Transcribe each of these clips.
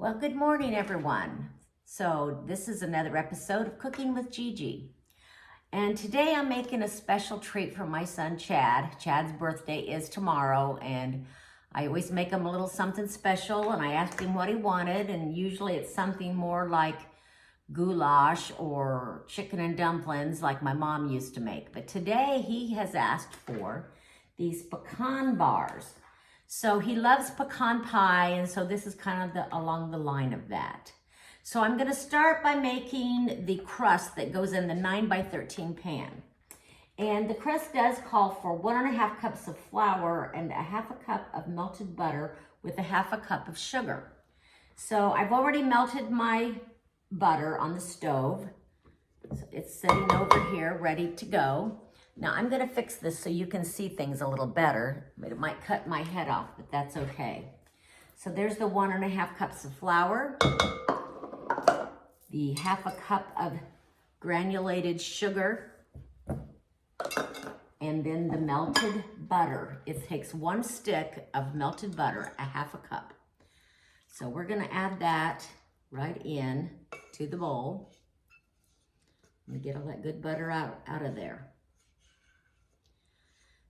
Well, good morning, everyone. So this is another episode of Cooking with Gigi. And today I'm making a special treat for my son, Chad. Chad's birthday is tomorrow, and I always make him a little something special, and I asked him what he wanted, and usually it's something more like goulash or chicken and dumplings like my mom used to make. But today he has asked for these pecan bars. So he loves pecan pie, and so this is kind of along the line of that. So I'm gonna start by making the crust that goes in the 9x13 pan. And the crust does call for 1.5 cups of flour and 1/2 cup of melted butter with 1/2 cup of sugar. So I've already melted my butter on the stove. So it's sitting over here ready to go. Now I'm gonna fix this so you can see things a little better, but it might cut my head off, but that's okay. So there's the 1.5 cups of flour, the 1/2 cup of granulated sugar, and then the melted butter. It takes 1 stick of melted butter, 1/2 cup. So we're gonna add that right in to the bowl. Let me get all that good butter out of there.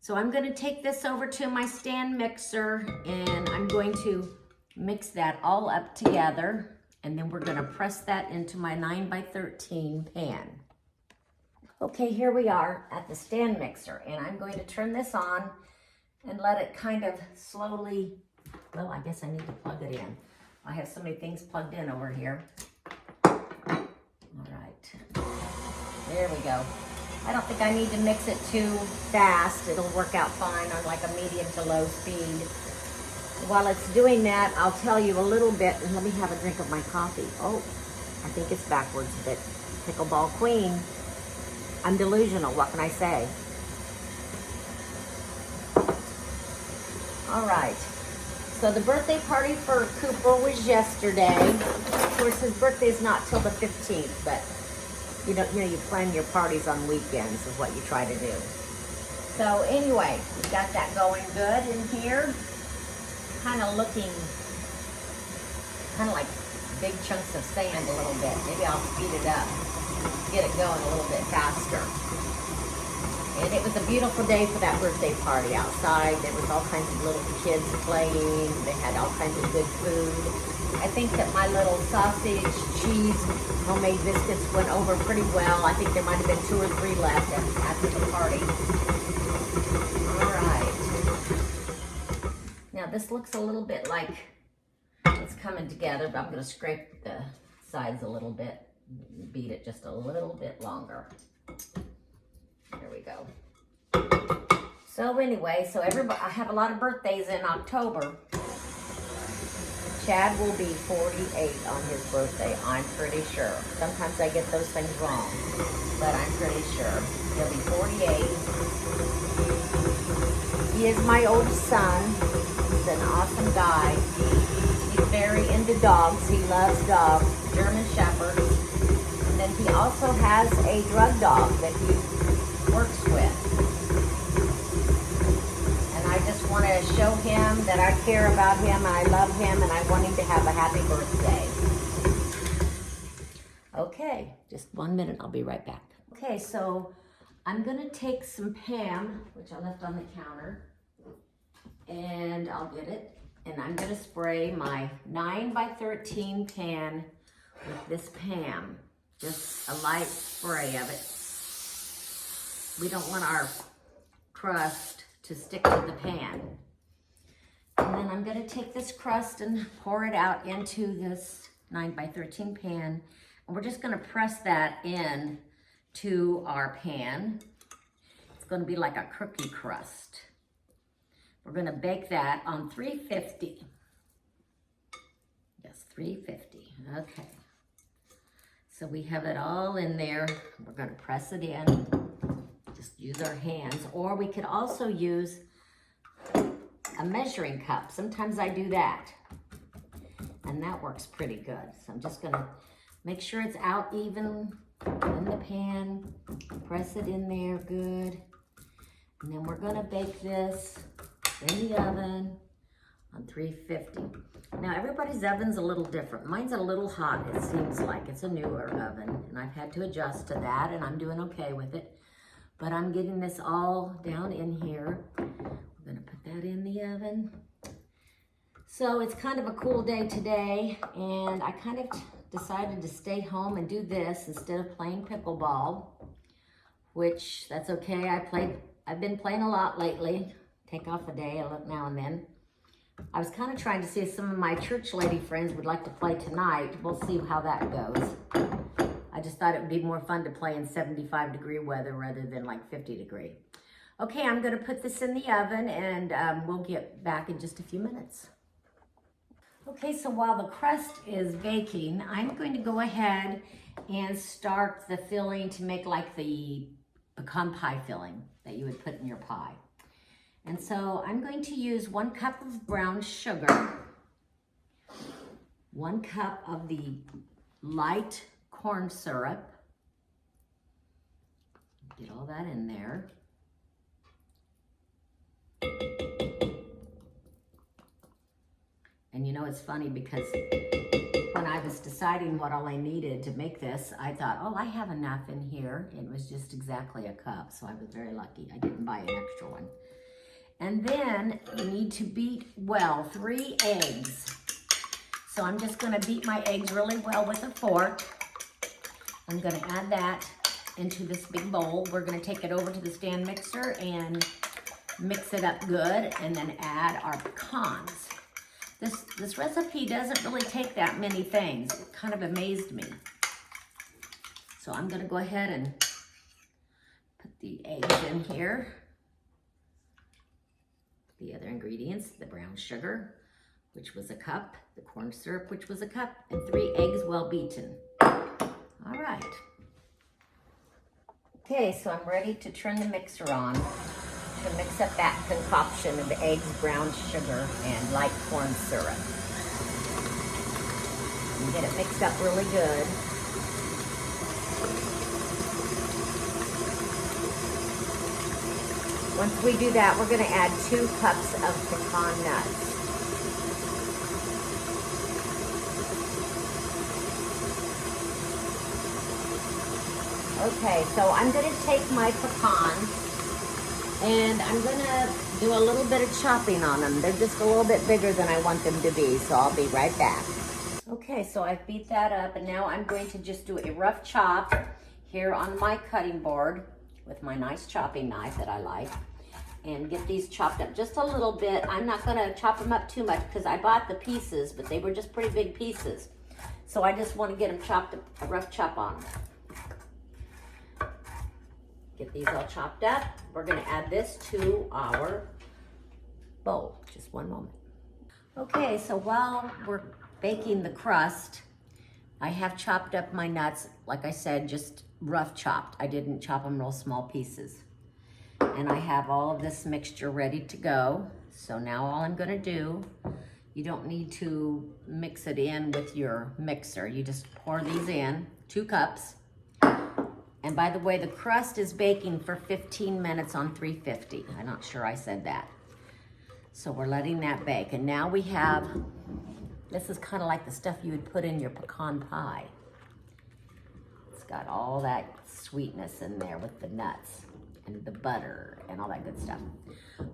So I'm going to take this over to my stand mixer, and I'm going to mix that all up together, and then we're going to press that into my 9x13 pan. Okay, here we are at the stand mixer, and I'm going to turn this on and let it kind of slowly, well, I guess I need to plug it in. I have so many things plugged in over here. All right, there we go. I don't think I need to mix it too fast. It'll work out fine on like a medium to low speed. While it's doing that, I'll tell you a little bit, and let me have a drink of my coffee. Oh, I think it's backwards, but pickleball queen. I'm delusional, what can I say? All right, so the birthday party for Cooper was yesterday. Of course, his birthday is not till the 15th, but you plan your parties on weekends is what you try to do. So anyway, we got that going good in here. Kind of looking, kind of like big chunks of sand a little bit. Maybe I'll speed it up, get it going a little bit faster. And it was a beautiful day for that birthday party outside. There was all kinds of little kids playing. They had all kinds of good food. I think that my little sausage, cheese, homemade biscuits went over pretty well. I think there might have been 2 or 3 left after the party. All right. Now this looks a little bit like it's coming together, but I'm going to scrape the sides a little bit, beat it just a little bit longer. There we go. So anyway, I have a lot of birthdays in October. Chad will be 48 on his birthday, I'm pretty sure. Sometimes I get those things wrong, but I'm pretty sure. He'll be 48. He is my oldest son. He's an awesome guy. He's very into dogs. He loves dogs, German Shepherds. And then he also has a drug dog that he works with. I just want to show him that I care about him and I love him and I want him to have a happy birthday. Okay, just 1 minute, I'll be right back. Okay, so I'm going to take some Pam, which I left on the counter, and I'll get it. And I'm going to spray my 9x13 pan with this Pam. Just a light spray of it. We don't want our crust to stick to the pan. And then I'm gonna take this crust and pour it out into this 9x13 pan. And we're just gonna press that in to our pan. It's gonna be like a cookie crust. We're gonna bake that on 350. Yes, 350, okay. So we have it all in there. We're gonna press it in. Just use our hands, or we could also use a measuring cup. Sometimes I do that, and that works pretty good. So I'm just gonna make sure it's out even in the pan, press it in there good, and then we're gonna bake this in the oven on 350. Now everybody's oven's a little different. Mine's a little hot, it seems like. It's a newer oven, and I've had to adjust to that, and I'm doing okay with it. But I'm getting this all down in here. We're gonna put that in the oven. So it's kind of a cool day today, and I kind of decided to stay home and do this instead of playing pickleball, which that's okay. I've been playing a lot lately. Take off a day now and then. I was kind of trying to see if some of my church lady friends would like to play tonight. We'll see how that goes. I just thought it would be more fun to play in 75-degree weather rather than like 50-degree. Okay, I'm going to put this in the oven, and we'll get back in just a few minutes. Okay, so while the crust is baking, I'm going to go ahead and start the filling to make like the pecan pie filling that you would put in your pie. And so I'm going to use 1 cup of brown sugar, 1 cup of the light corn syrup. Get all that in there. And you know, it's funny because when I was deciding what all I needed to make this, I thought, oh, I have enough in here. It was just exactly a cup, so I was very lucky. I didn't buy an extra one. And then you need to beat well 3 eggs. So I'm just gonna beat my eggs really well with a fork. I'm gonna add that into this big bowl. We're gonna take it over to the stand mixer and mix it up good, and then add our pecans. This recipe doesn't really take that many things. It kind of amazed me. So I'm gonna go ahead and put the eggs in here. The other ingredients, the brown sugar, which was a cup, the corn syrup, which was a cup, and 3 eggs well beaten. All right. Okay, so I'm ready to turn the mixer on to mix up that concoction of eggs, brown sugar, and light corn syrup. And get it mixed up really good. Once we do that, we're gonna add 2 cups of pecan nuts. Okay, so I'm gonna take my pecan and I'm gonna do a little bit of chopping on them. They're just a little bit bigger than I want them to be, so I'll be right back. Okay, so I've beat that up, and now I'm going to just do a rough chop here on my cutting board with my nice chopping knife that I like, and get these chopped up just a little bit. I'm not gonna chop them up too much because I bought the pieces, but they were just pretty big pieces. So I just wanna get them chopped up, a rough chop on them. Get these all chopped up. We're gonna add this to our bowl. Just one moment. Okay, so while we're baking the crust, I have chopped up my nuts, like I said, just rough chopped. I didn't chop them real small pieces. And I have all of this mixture ready to go. So now all I'm gonna do, you don't need to mix it in with your mixer. You just pour these in, 2 cups. And by the way, the crust is baking for 15 minutes on 350. I'm not sure I said that. So we're letting that bake. And now we have, this is kind of like the stuff you would put in your pecan pie. It's got all that sweetness in there with the nuts and the butter and all that good stuff.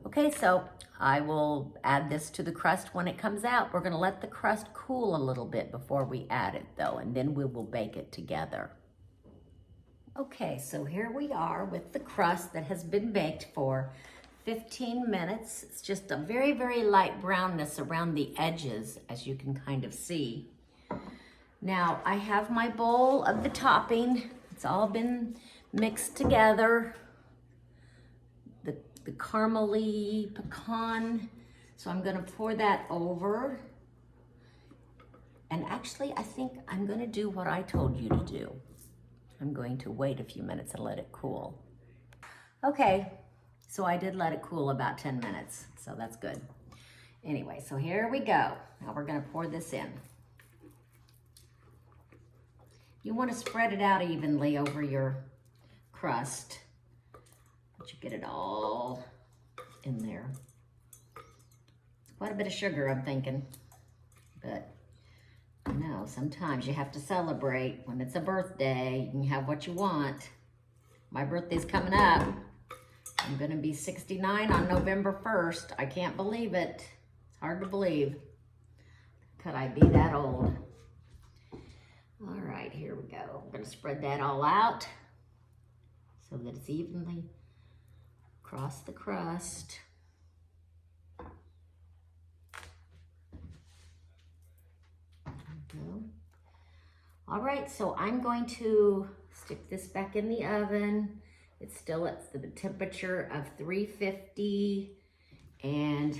Okay, so I will add this to the crust when it comes out. We're gonna let the crust cool a little bit before we add it though, and then we will bake it together. Okay, so here we are with the crust that has been baked for 15 minutes. It's just a very, very light brownness around the edges, as you can kind of see. Now, I have my bowl of the topping. It's all been mixed together. The caramely pecan. So I'm gonna pour that over. And actually, I think I'm gonna do what I told you to do. I'm going to wait a few minutes and let it cool. Okay, so I did let it cool about 10 minutes, so that's good. Anyway, so here we go. Now we're gonna pour this in. You wanna spread it out evenly over your crust, but you get it all in there. Quite a bit of sugar, I'm thinking. But, no, sometimes you have to celebrate. When it's a birthday, you can have what you want. My birthday's coming up. I'm going to be 69 on November 1st. I can't believe it. It's hard to believe. Could I be that old? All right, here we go. I'm going to spread that all out so that it's evenly across the crust. There we go. All right, so I'm going to stick this back in the oven. It's still at the temperature of 350, and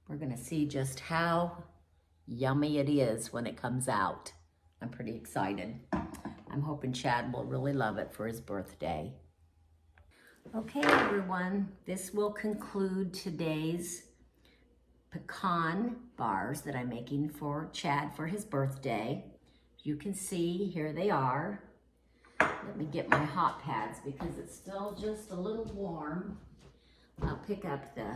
we're gonna see just how yummy it is when it comes out. I'm pretty excited. I'm hoping Chad will really love it for his birthday. Okay, everyone, this will conclude today's pecan bars that I'm making for Chad for his birthday. You can see, here they are. Let me get my hot pads because it's still just a little warm. I'll pick up the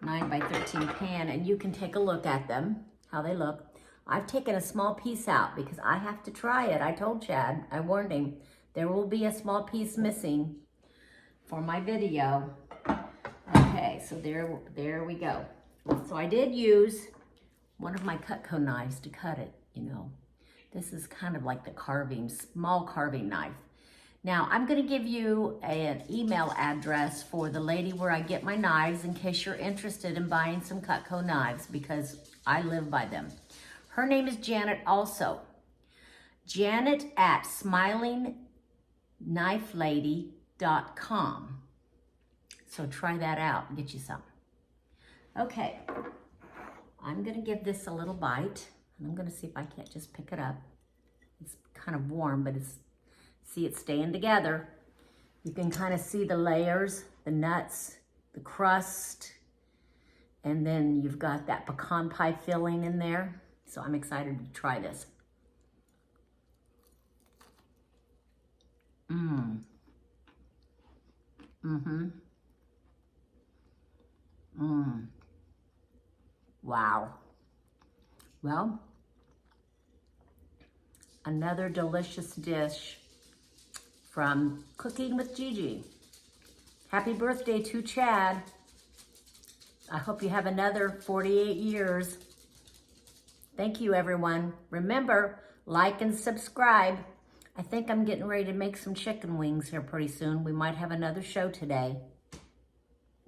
9 by 13 pan and you can take a look at them, how they look. I've taken a small piece out because I have to try it. I told Chad, I warned him, there will be a small piece missing for my video. Okay, so there we go. So I did use one of my Cutco knives to cut it, you know. This is kind of like the carving, small carving knife. Now, I'm gonna give you an email address for the lady where I get my knives in case you're interested in buying some Cutco knives because I live by them. Her name is Janet also. Janet at smilingknifelady.com. So try that out and get you some. Okay, I'm gonna give this a little bite. And I'm gonna see if I can't just pick it up. It's kind of warm, but see it's staying together. You can kind of see the layers, the nuts, the crust, and then you've got that pecan pie filling in there. So I'm excited to try this. Wow. Well, another delicious dish from Cooking with Gigi. Happy birthday to Chad. I hope you have another 48 years. Thank you, everyone. Remember, like and subscribe. I think I'm getting ready to make some chicken wings here pretty soon. We might have another show today.